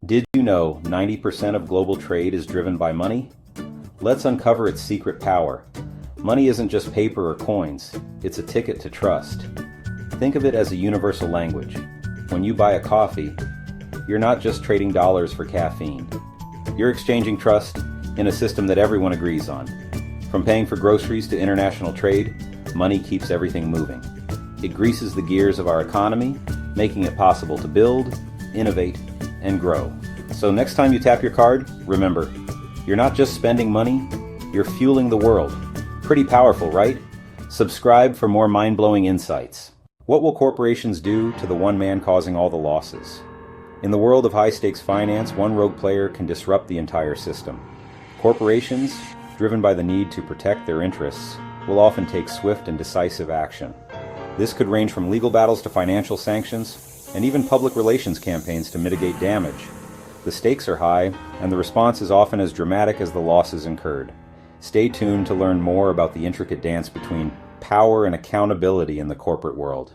Did you know 90% of global trade is driven by money? Let's uncover its secret power. Money isn't just paper or coins, it's a ticket to trust. Think of it as a universal language. When you buy a coffee, you're not just trading dollars for caffeine. You're exchanging trust in a system that everyone agrees on. From paying for groceries to international trade, money keeps everything moving. It greases the gears of our economy, making it possible to build, innovate, and grow. So next time you tap your card, remember, you're not just spending money, you're fueling the world. Pretty powerful, right? Subscribe for more mind-blowing insights. What will corporations do to the one man causing all the losses? In the world of high-stakes finance, one rogue player can disrupt the entire system. Corporations, driven by the need to protect their interests, will often take swift and decisive action. This could range from legal battles to financial sanctions, and even public relations campaigns to mitigate damage. The stakes are high, and the response is often as dramatic as the losses incurred. Stay tuned to learn more about the intricate dance between power and accountability in the corporate world.